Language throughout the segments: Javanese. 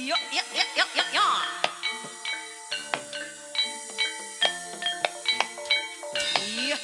Yo yo yo yo yo yo. Iya.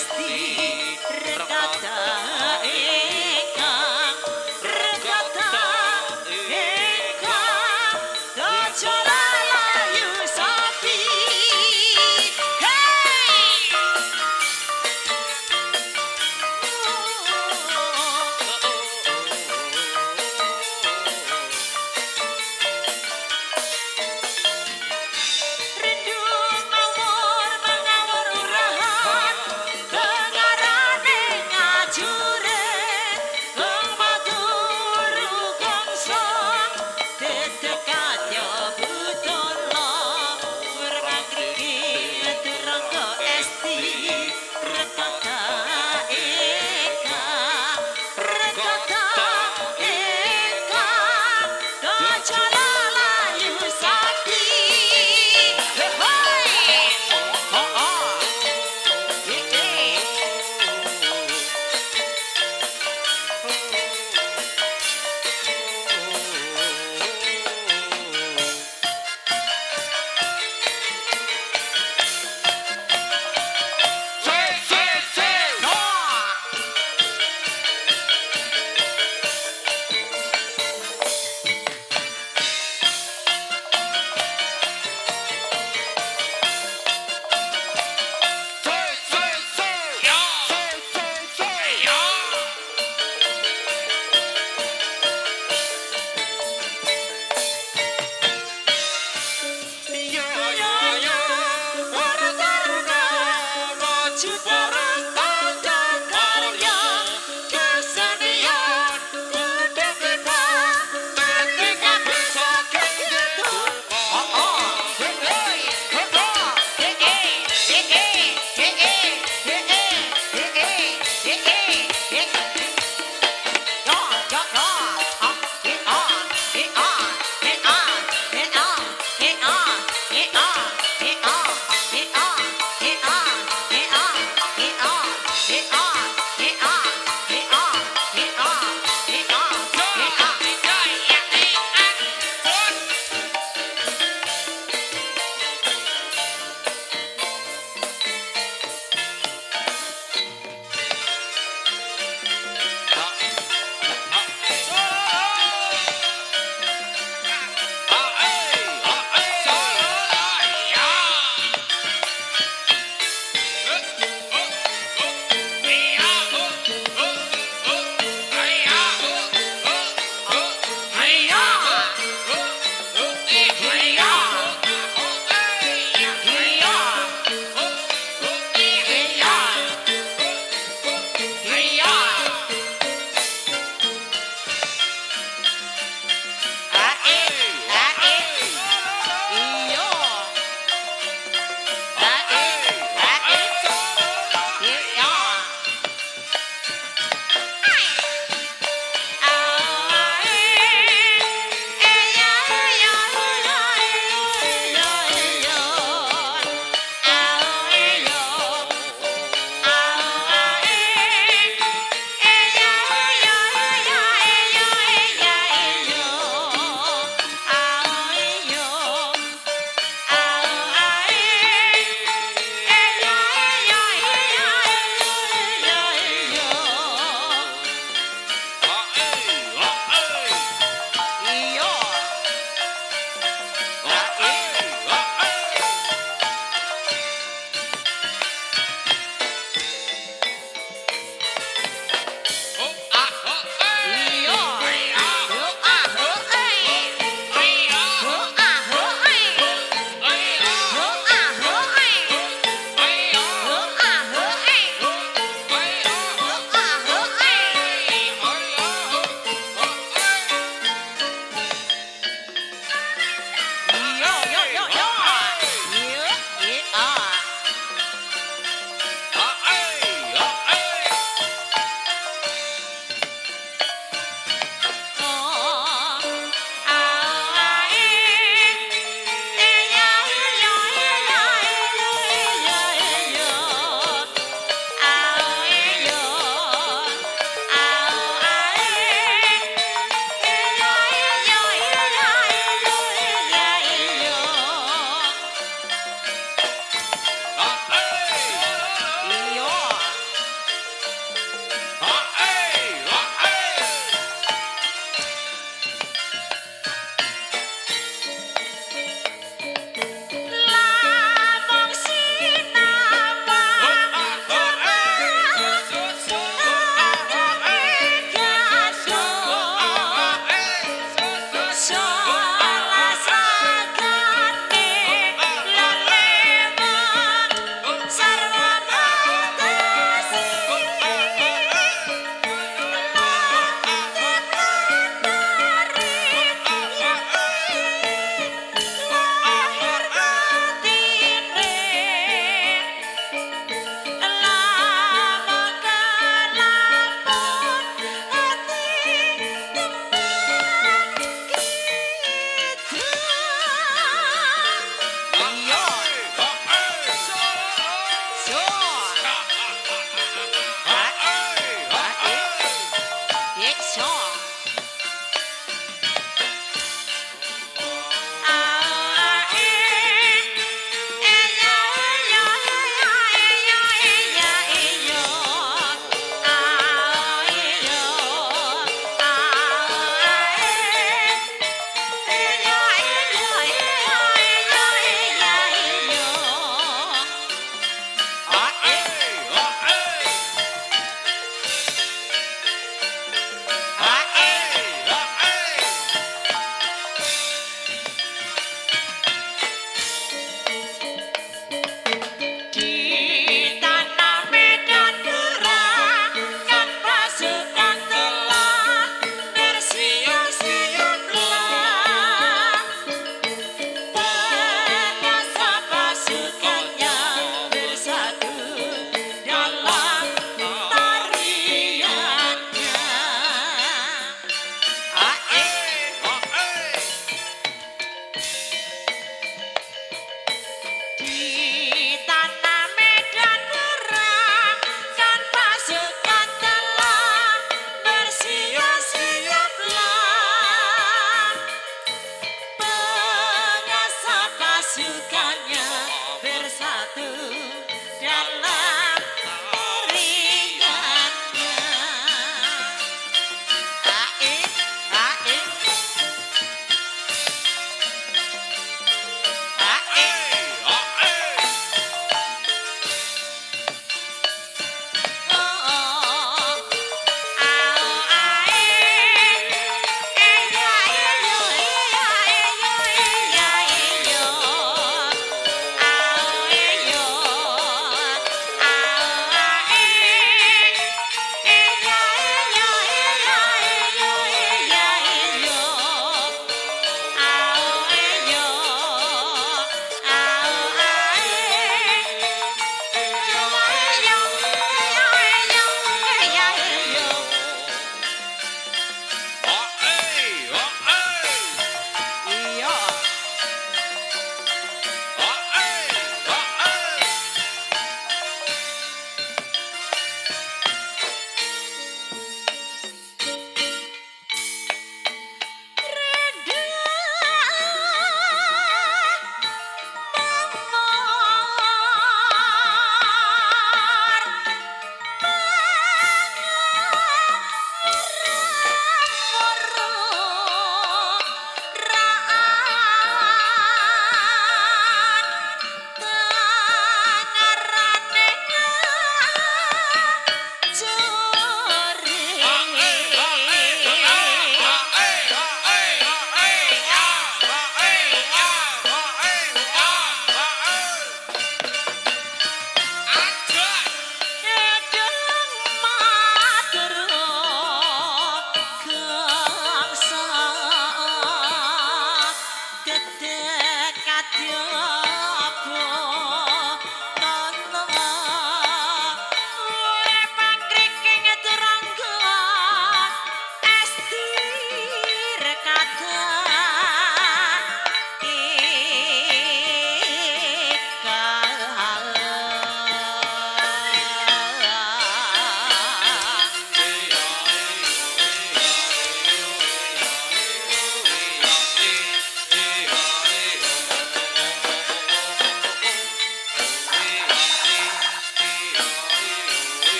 Lesti Rekata ingkang Rekata ingkang Gajala layu sapi Hey Rindu mawur mengawur urahan Dengarane ngaju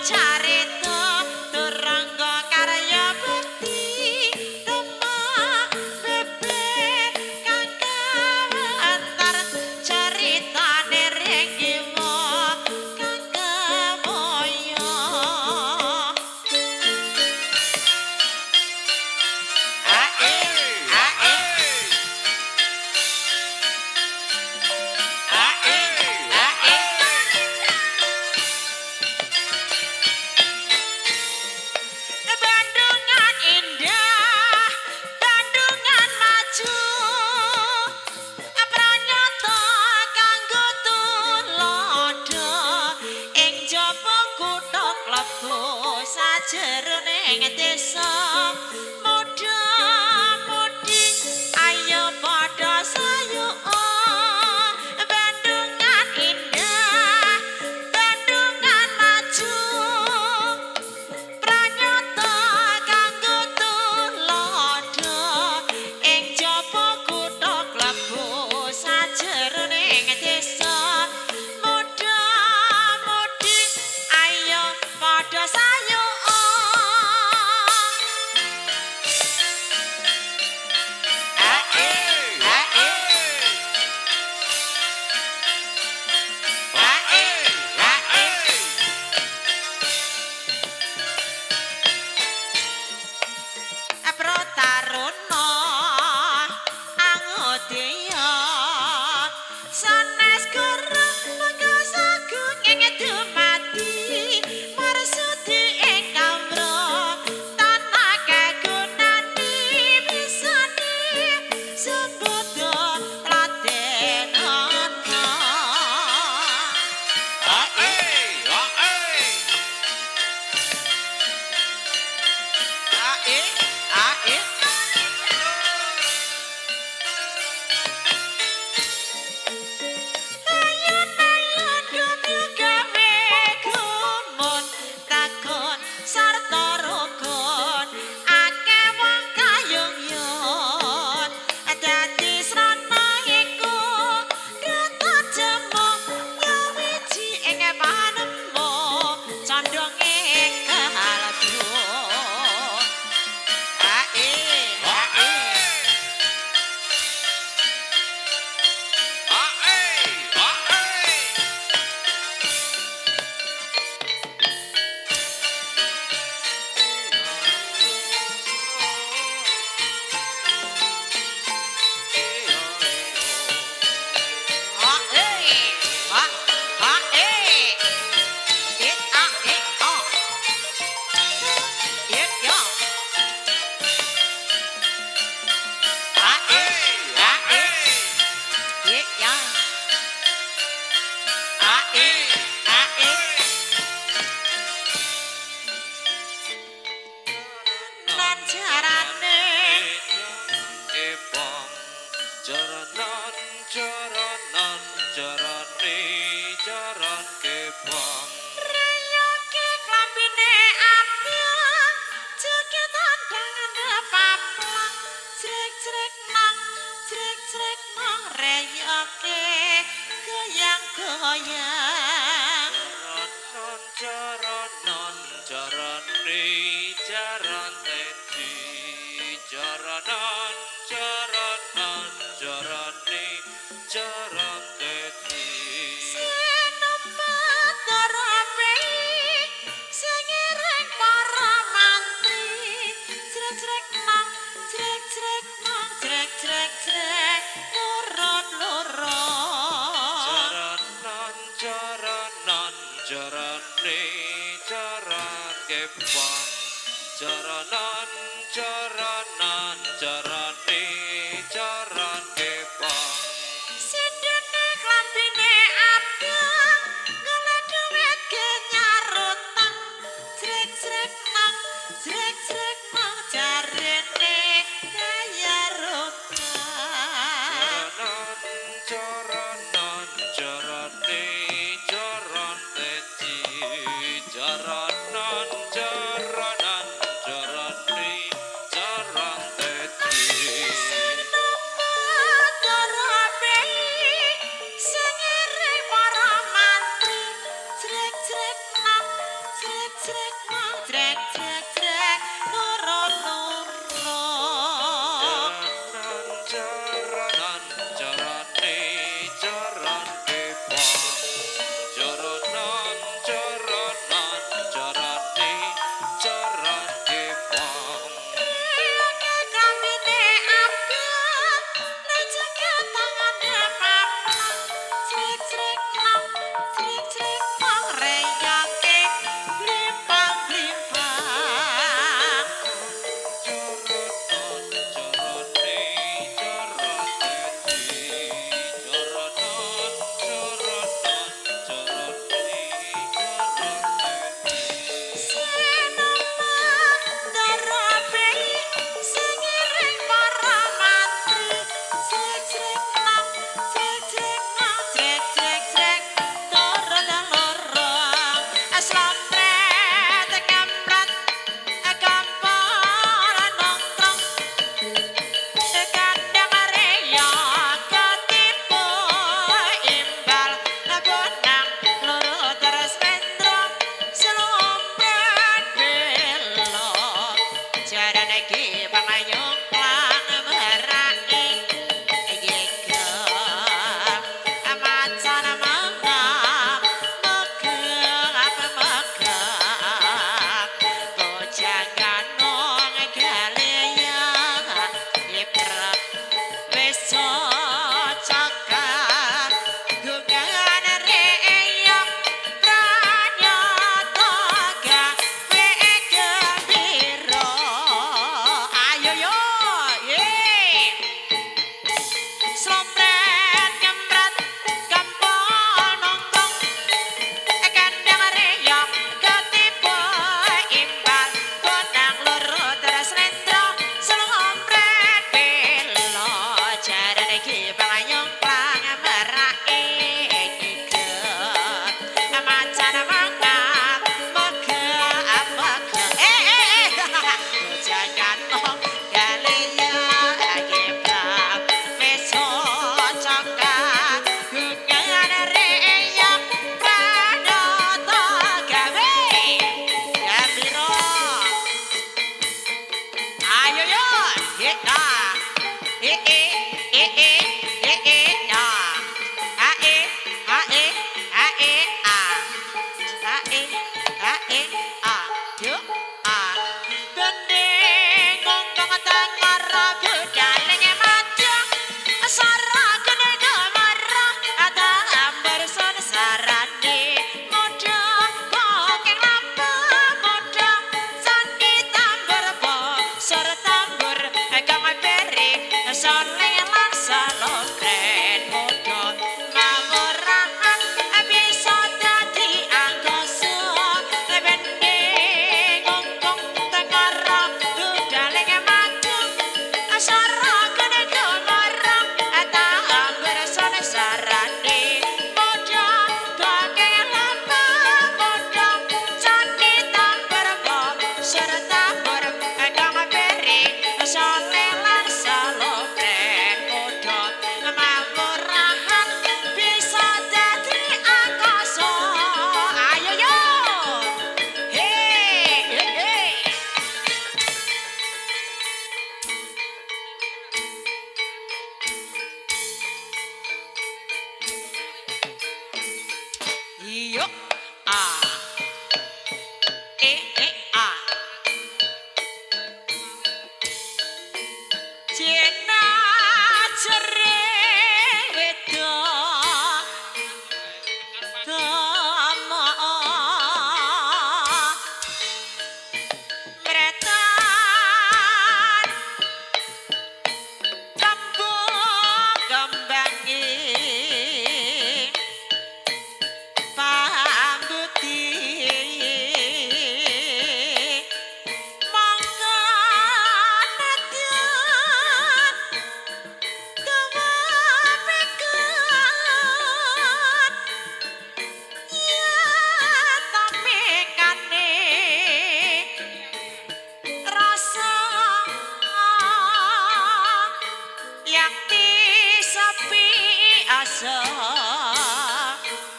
carita turangga karya bekti remah bebe kang kawentar caritane ring jiwa kang kemoyo Bandungan indah, Bandungan maju, pranyata kanggo tulodo, ing jaba kutha klebu sajeroning desa, muda-mudi ayo padha sayuka, Bandungan indah, Bandungan maju. Pranyata kanggo tulodo ing jaba kutha klebu sajeroning desa muda-mudi ayo padha sayuka Protaruna angodya sanes kurang pangkasagung ing dumadi marsudi ing kamra tanah kagunani bisani sembodo ladenana Jaranan jaranan jarane jaran kepang Sidene klambine abang golek duit ge nyarutang jrek-jrek nang jarene kaya rutang jaranan jarane jaran teci jaranan jaranan jarane jaran teci Jrek Jrek mang jrek jrek jrek nurun-nurun. Jaranan jarane jaran kepang jaranan jarane jaran kepang Oke kambine abang nejake tangane papang. Jrek jrek mang reyake blimpang-blimpang. jaranan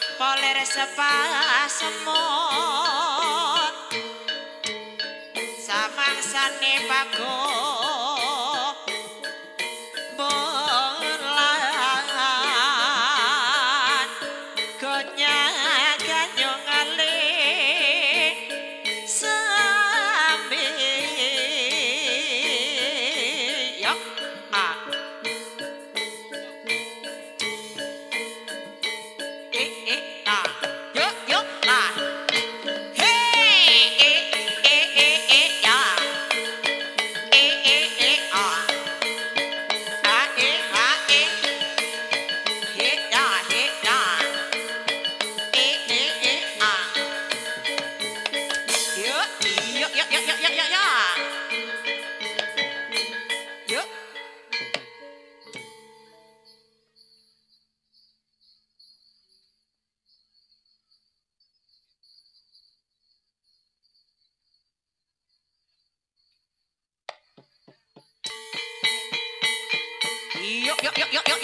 jarane sepasemut mangsane bagus bolan gonya ganyong ale sambe yo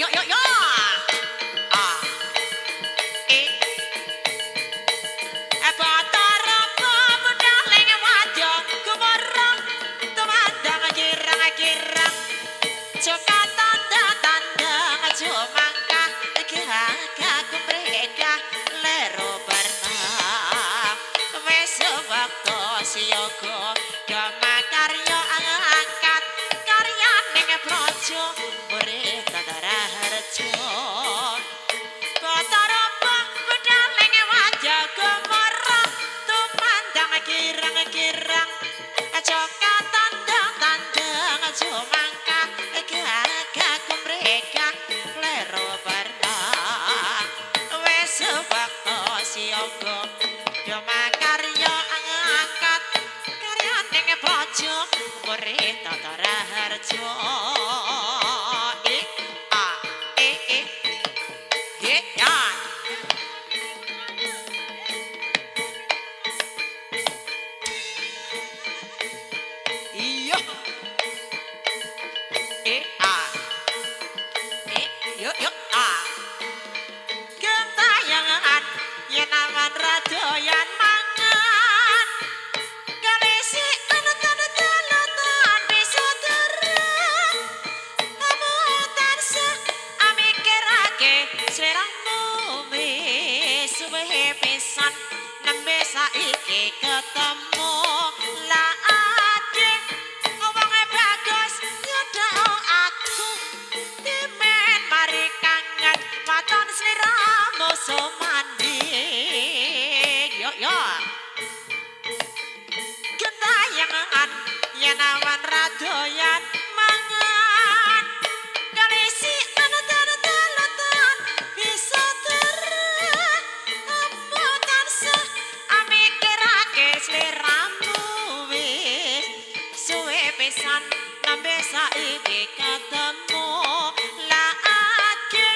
yo yo Siyoga gama karya angkat karya ning praja murid tadara harja Batarapa pedhaling wajah gemerang tumandang kirang-kirang aja katandang-tandang aja mangka gagah kumreka lero barna wis waktu siyoga gama karya angkat karya ning praja murid tadara harja Radoyan mangan kalisi anut-anut-anutan bisa terang kamu tansah amikirake seliramu wis suwe pisan nembe saiki ketemu laake omonge bagus nyodho aku dimen mari kangen waton sliramu somandi yo gentayangan yenawan radoyan mangan kalisi anut-anut-anutan bisa terang kamu tansah amikirake sliramu wis suwe pisan nembe saiki ketemu laake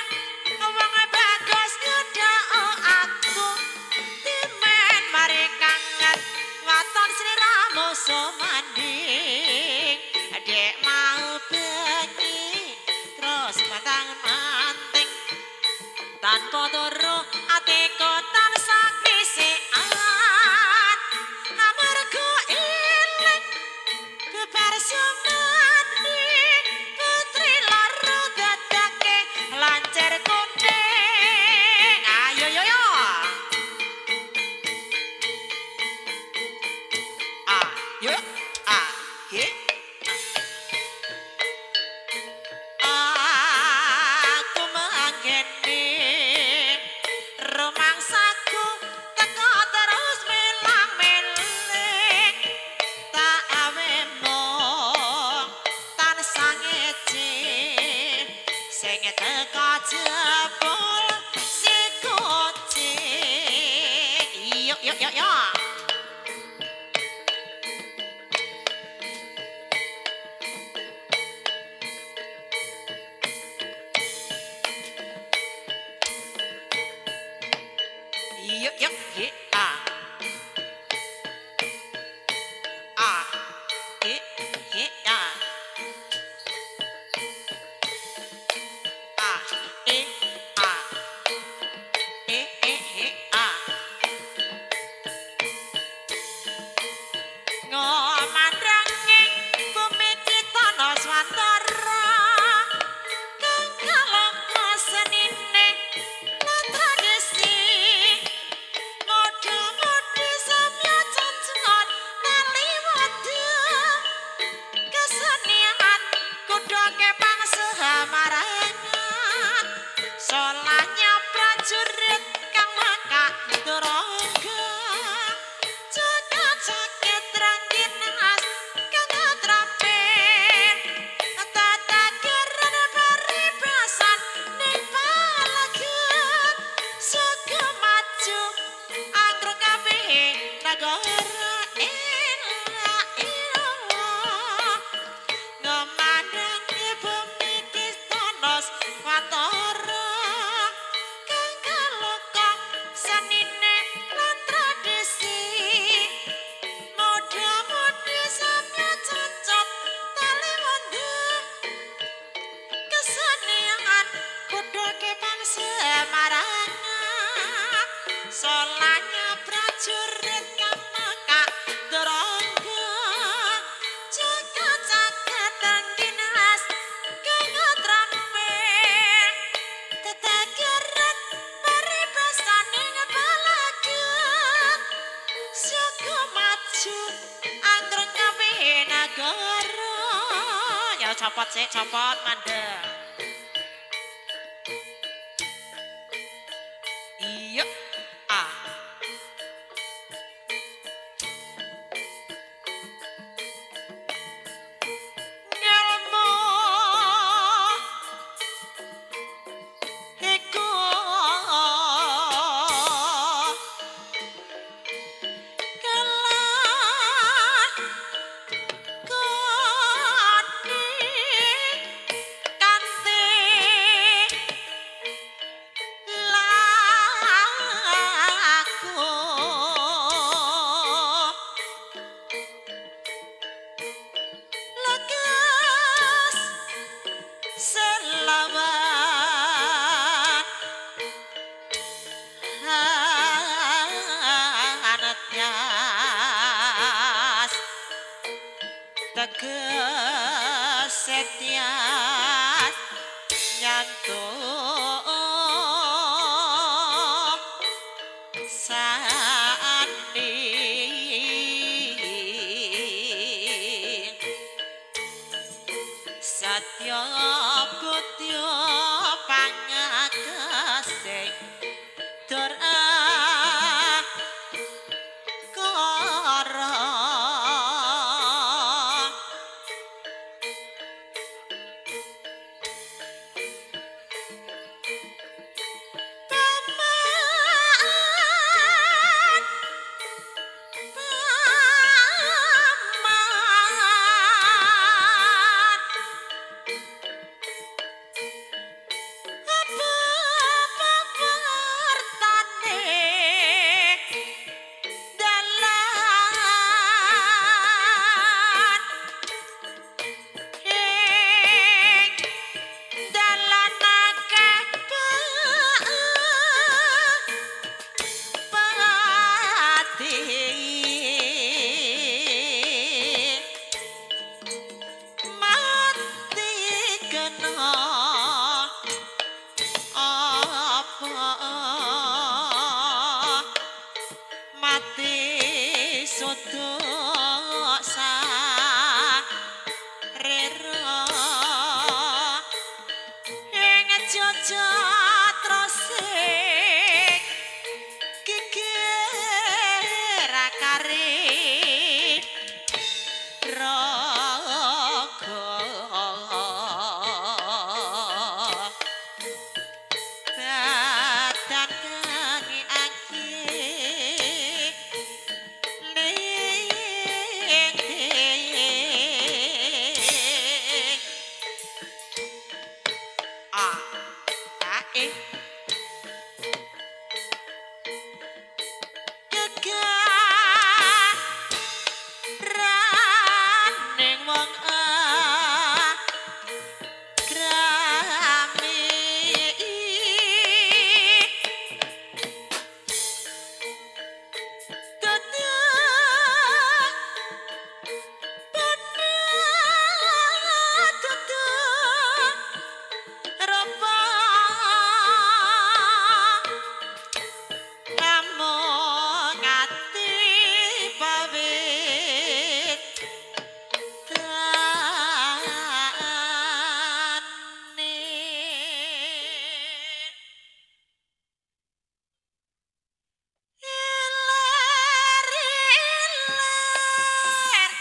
wong bagus nyodho aku dimen mari kangen waton sliramu somanding adek mau bengi terus batang manting tanpa turu atiku tansah kisian amarga eling bebar somanding putri loro dadake lancar kuning ayo yo yo yo he aku mangene romangsaku teko terus melang-meling tak awemo tansah ngece sing teko jebul sikoce yo yo yo yo copot sik, copot mandek. Iya. Ah. Ngelmu iku selamat anetias teges setias nyantuk sanding satya kutya pangagesing dur kara paman paman apa pawartane dalan ing dalan akeh pati mati kena apa mati sodok sarera ing jaja trosing kikir akare raga dadan kangi aki ning ah eh gegaraning wong grami namung ati pawit tane iler-iler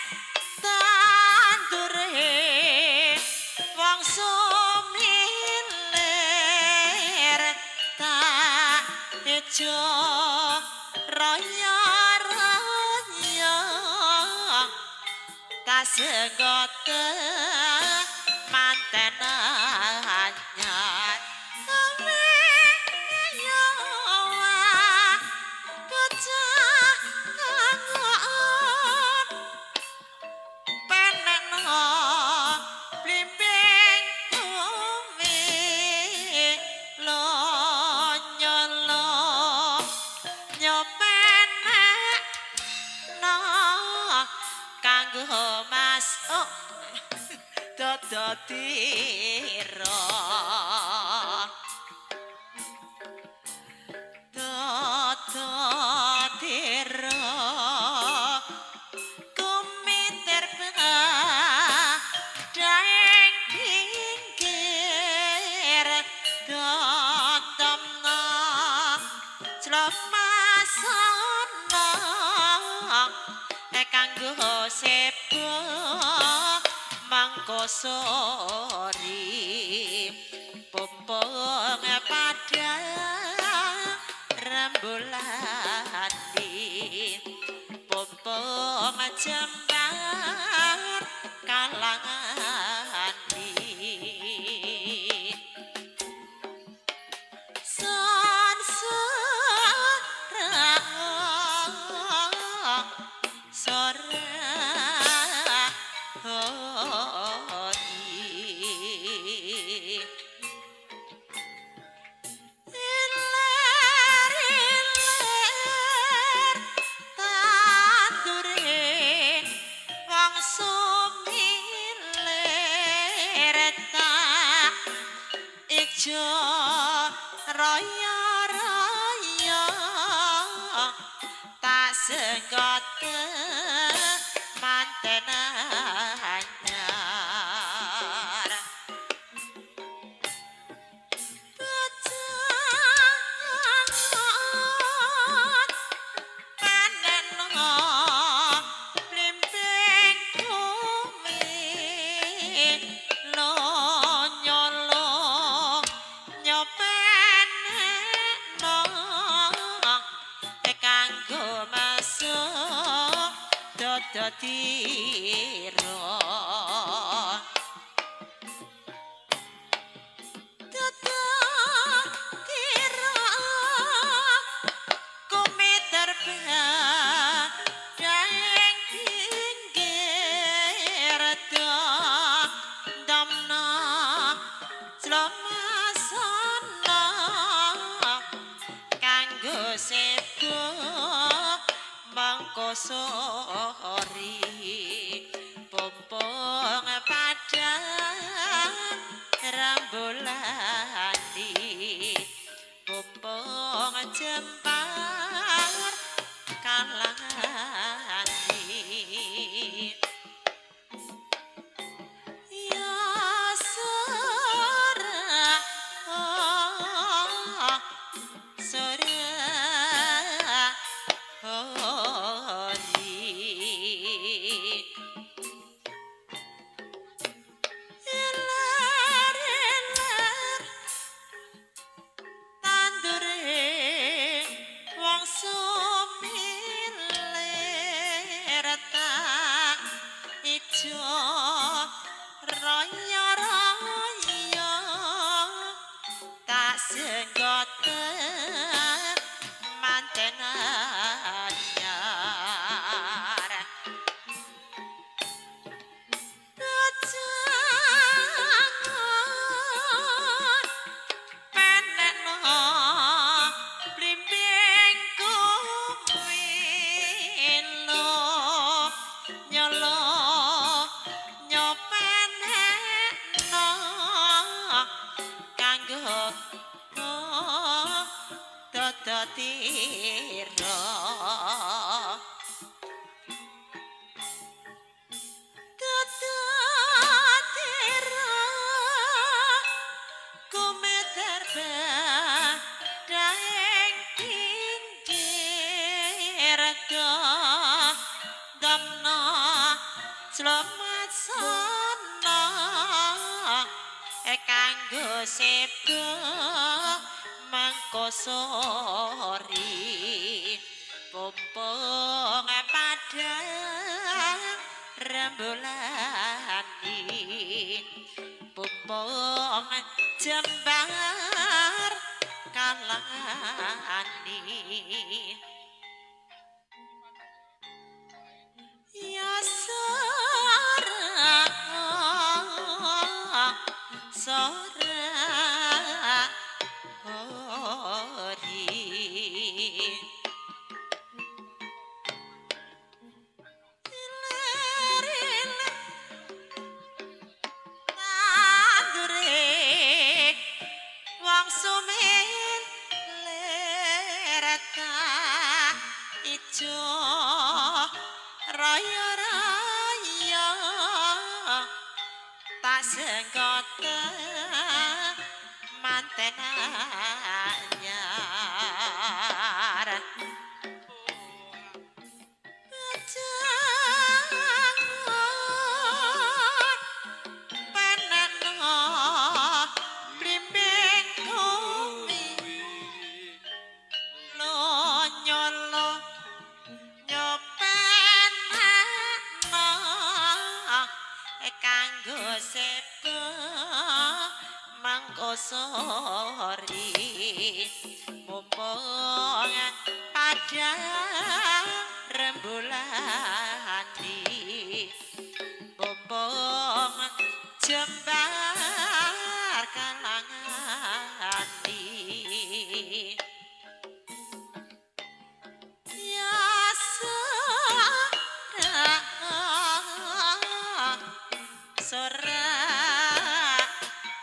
tandure wong sumilir tak ejo raya-raya tak segote manten anyar bocah angon peneno blimbing kuwi lo nyolo nyomenek no kanggo masuk dodo tiro dodo tiro kumiter daeng sepo mangko sori pompong pada rembulan pompong jembar kalangan son sora Raya raya tak segot manten anyar becangan panen blimbing bumi lo nyolo nyopen no kanggo masuk dodotiro dodotiro kumiter daeng pinggir damna slomasana kanggo sepo mangko sori pompong pada rembulan pompong jembar kalangan ya sora sora Raya raya tak segot manten anyar becangan panen blimbing kuwi lo nyolo nyopen no kanggo dodotiro dodotiro kumeter daeng pinggir damna selamat sana kanggo sepo mangko sori pompong pada rembulan pompong jembar kalangan ya sora sora sumin lerata ijo raya raya tak senggot manten anyar kanggo sepo mangko sori mumpung padang rembulani mumpung jembar kalangani ya sora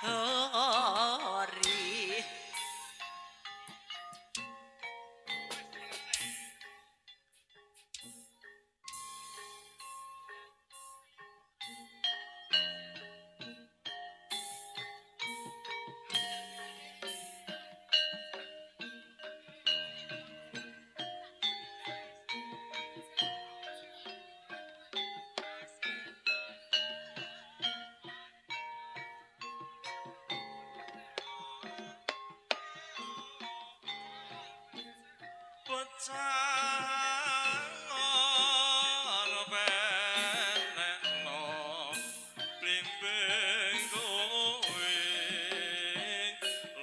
hori Pecangon penekno blimbing kowe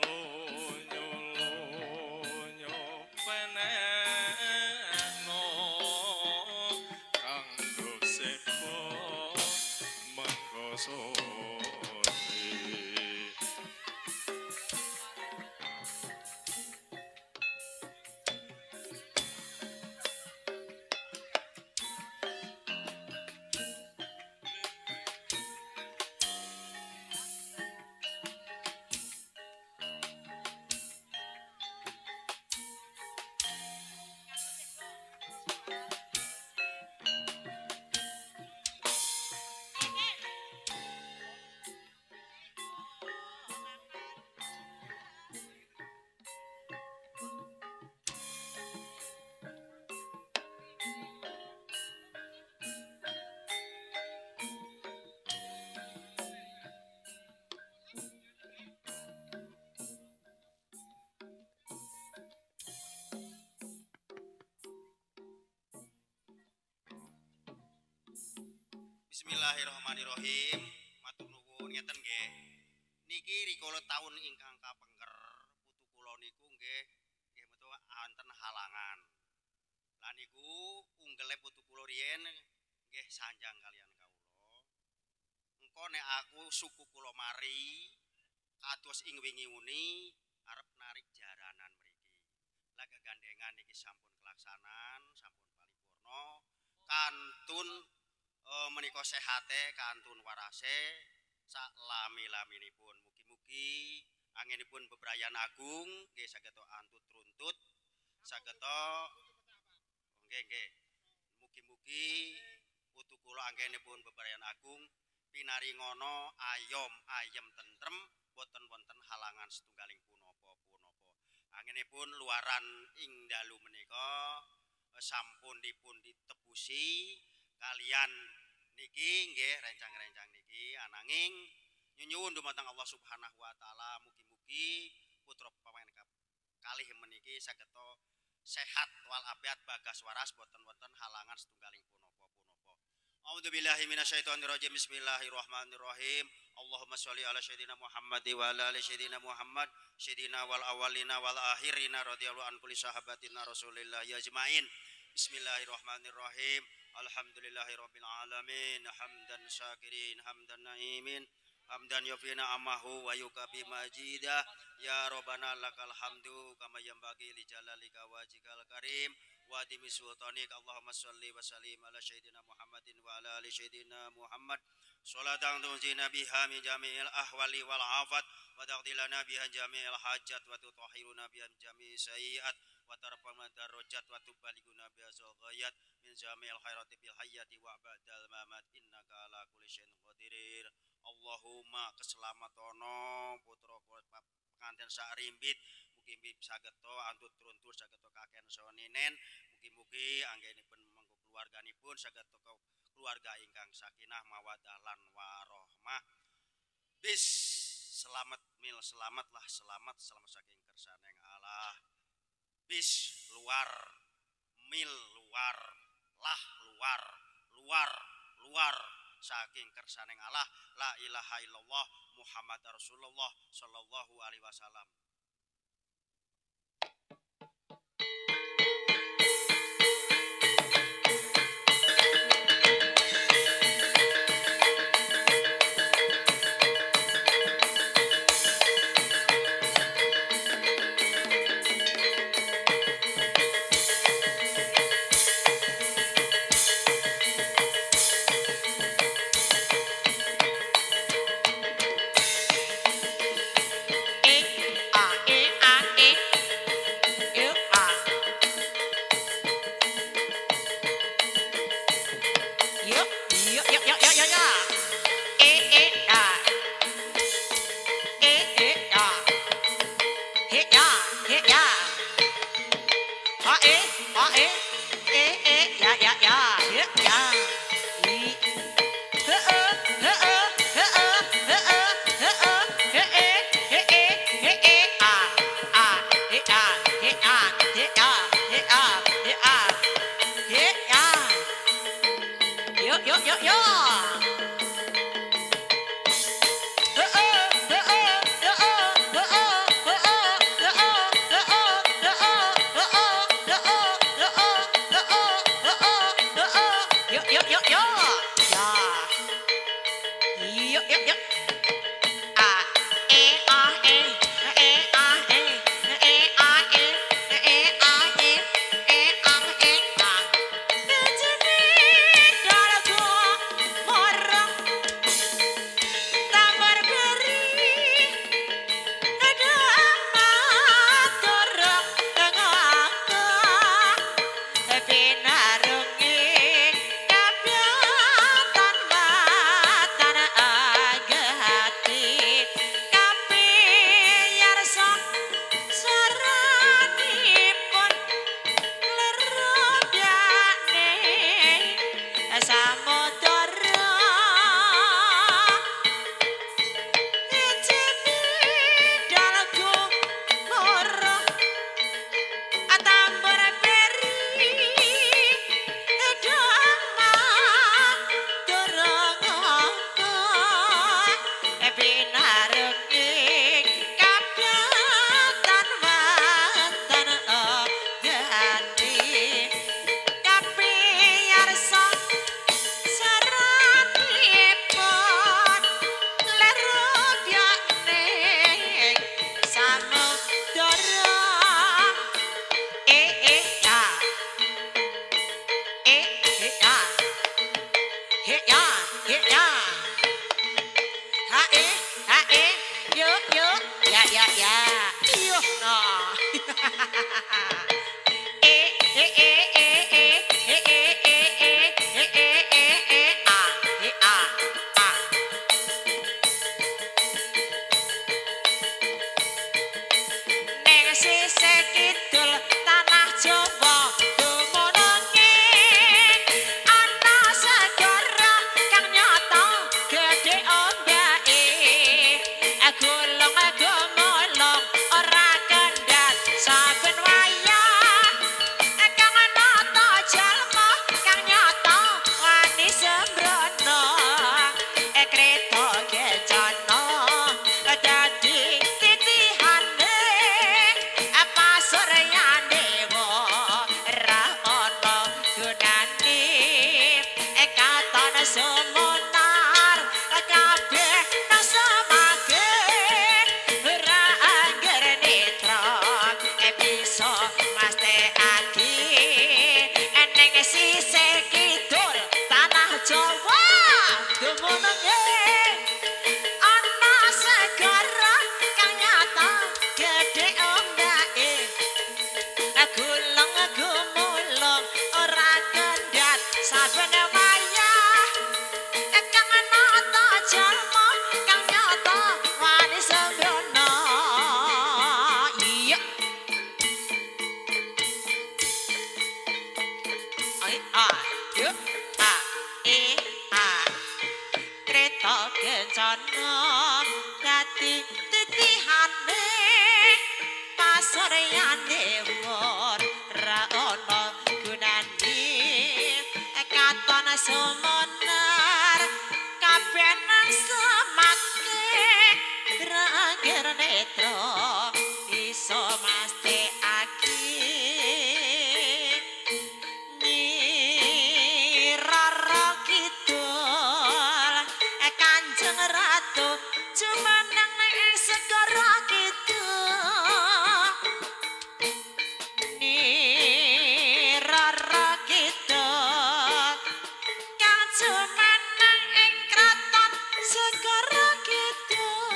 lonyo-lonyo penekno kanggo sepo mengko sore. Bismillahirrahmanirrahim. Matur nuwun ngeten nggih. Niki rikala taun ingkang kapengker putu kula niku nggih metu wonten halangan. Lah niku unggele putu kula riyen nggih sanjang kalian kawula. Engko nek aku suku kula mari kados ing wingi muni arep narik jaranan mriki. Lah kegandengan niki sampun kelaksanan, sampun paripurna kantun menika sehate kantun warase sak lami-laminipun mugi-mugi anginipun bebrayan agung nggih saged antut runtut saged nggih mugi-mugi putu kula anggenipun bebrayan agung pinaringono ayem tentrem boten wonten halangan setunggaling punapa anginipun luaran ing dalu menika sampun dipun ditebusi kalian niki nggih rencang-rencang niki ananging nyuwun dumateng Allah Subhanahu wa taala mugi-mugi putra pamain kalih meniki saged sehat walafiat bagas waras boten wonten halangan setunggaling punapa. A'udzubillahi minasyaitonirrajim. Bismillahirrahmanirrahim. Allahumma sholli ala sayyidina Muhammad wa ala ali sayyidina Muhammad sayyidina wal awwalina wal akhirina radhiyallahu an kulli sahabatina Rasulillah ajmain. Bismillahirrahmanirrahim. Alhamdulillahirabbil alamin hamdan syakirin hamdan naimin hamdan yufina amahu wa yukafi majidah ya rabbana lakal hamdu kama yanbaghi li jalalika wajhikal karim wa dimi sultanik Allahumma shalli wa sallim ala sayyidina Muhammadin wa ala ali sayyidina Muhammad salatan tunjina biha min jami'il ahwali wal afat wa taqdilana biha jami'il hajat wa tutahhiruna biha jami'i sayyi'at wa tarfa'na darajat wa tubaliguna biha ghayat min jami'il khairati bil hayati wa ba'dal mamat innaka ala kulli syai'in qadir. Allahumma keselamatono putra pengantin sak rimbit mugi-mugi saged antut truntur saged kaken saha ninen mugi-mugi anggenipun mengko keluarganipun saged keluarga ingkang sakinah mawaddah lan warahmah. Bis selamat mil selamatlah selamat saking kersaning Allah. Bis luar mil luar lah luar saking kersaning Allah la ilaha illallah Muhammad Rasulullah sallallahu alaihi wasallam. benang semake rangger netra iso mesti aki ni rara kidul Kanjeng Ratu jumeneng ing segara kidul ni rara kidul kang jumeneng ing kraton segara kidul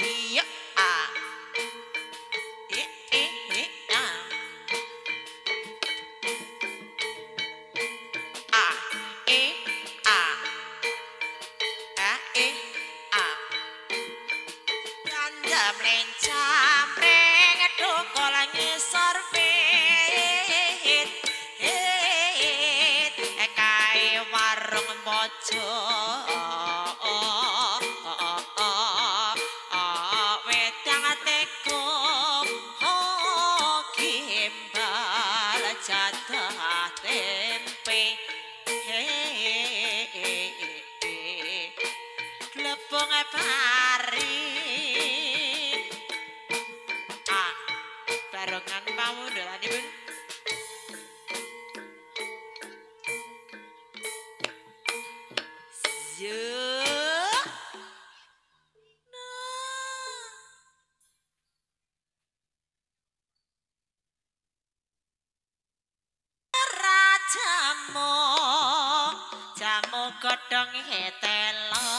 iya ah ah Randa mlencam ring thukul ngisor wit kae warung bojo wedang teko gimbal jatah tempe glepung pari barengan pamundulanipun jamu godhong hetelo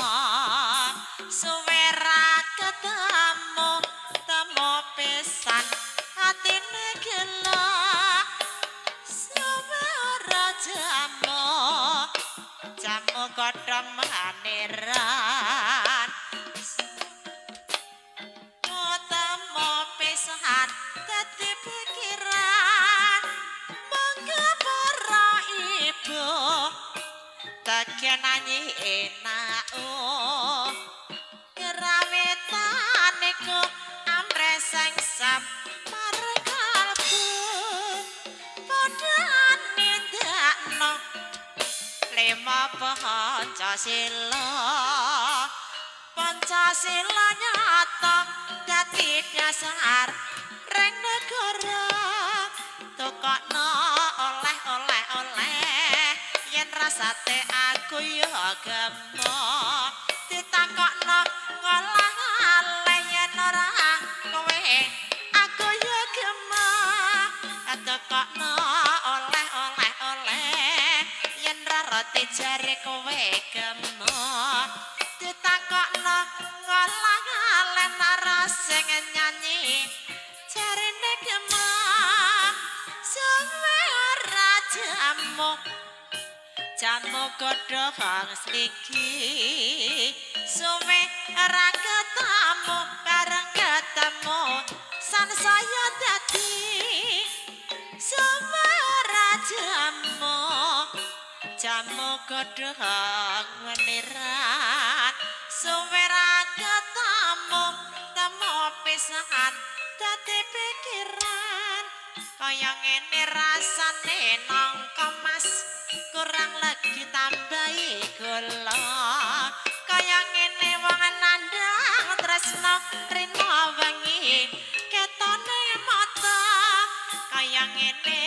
suwe ra ketemu temu pisan atine gelo suwe ora jamu godhong maniran temu pisan dadi pikiran mangga para ibu Tagian nyanyi enak kerawitan niku ampreseng sap marang kalbu padha nindakno lima Pancasila nyata dadi dasar ring negara tukokno oleh yen rasate aku ya gemo ditakokno ngolah-aleh yen ora kowe aku ya gemo tukokno oleh yen ra roti jare kowe gemo ditakokno ngolah-aleh nara sing nyanyi jarine gemo suwe ora jamu godhong sliki suwe ora ketemu bareng ketemu sansaya dadi suwe ora jamu godhong meniran suwe ora ketemu temu pisan dadi pikiran kaya ngene rasane nangka mas kurang lagi tambahi gula kaya ngene wong nandang tresno rino wengi ketone mata kaya ngene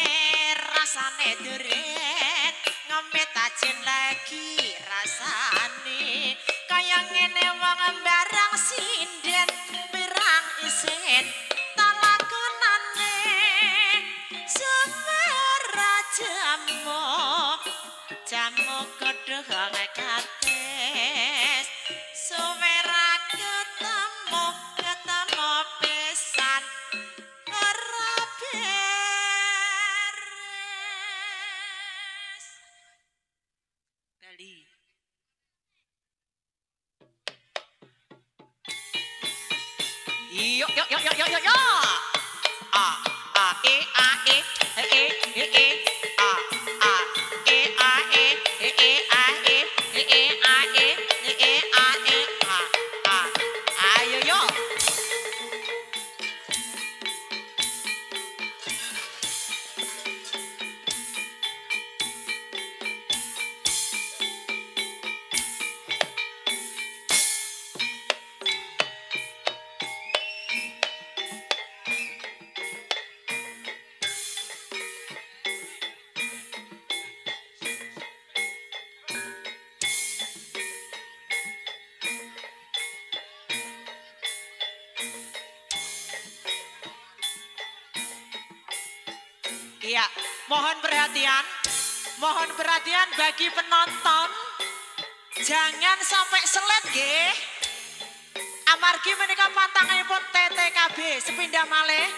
rasane duren ngombe tajin lagi rasane kaya ngene wong barang sinden pirang isin talakonane semera jamu godhong kates suwera ketemu pisan ora beres Bali yo Ya, mohon perhatian. Mohon perhatian bagi penonton. Jangan sampai selet nggih. Amargi menika pantangipun TTKB sepindah malih.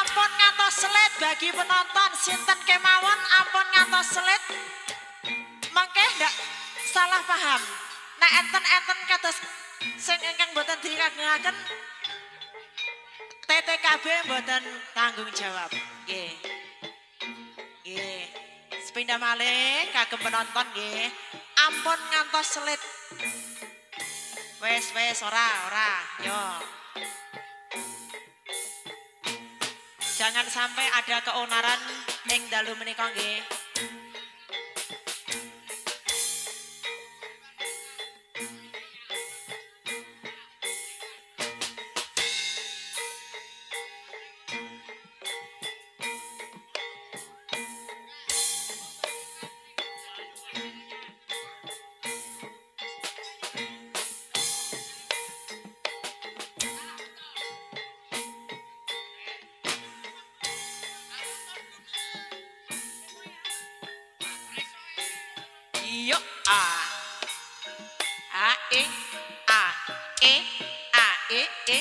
Ampun ngantos selet bagi penonton sinten kemawon ampun ngantos selet. Mangke ndak salah paham. Nek enten kados sing ingkang boten dikagengaken TTKB boten tanggung jawab. Nggih. Nggih. Sepindah malih kagem penonton nggih. Ampun ngantos selit. Wes ora. Yo. Jangan sampai ada keonaran ing dalu menika nggih. Yo a e a e a e e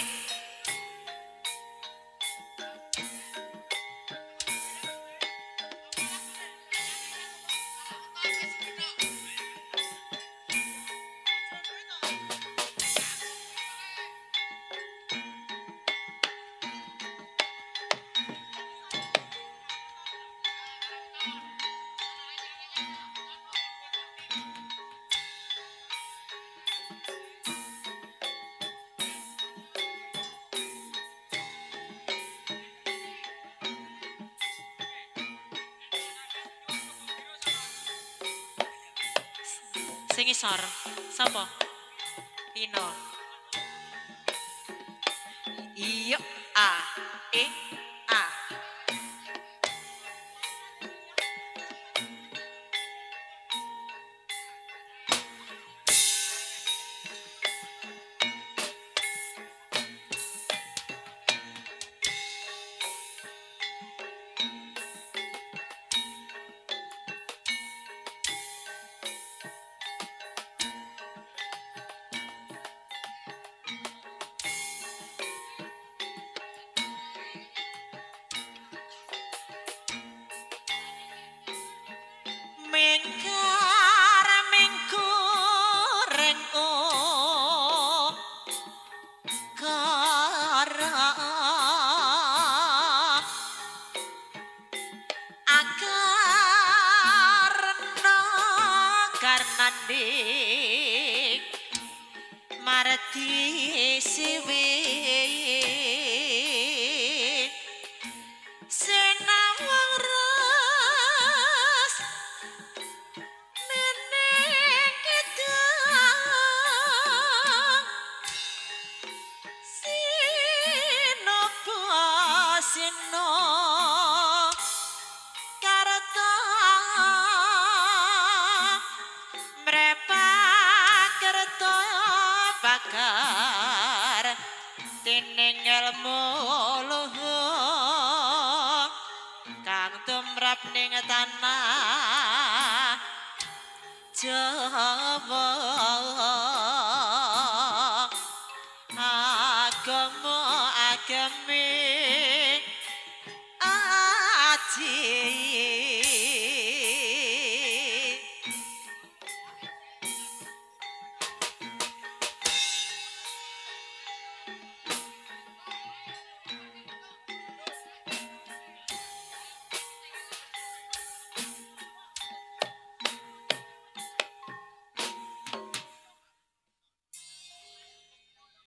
sing isor sapa Pino iyo a e a mingkar mingkureng kara akarna karnandik marti siwe senawang ras neneng gedang sinopo sino karta mrepak kerta bakar dening ilmu luhur kang tumrap ning tanah Jawa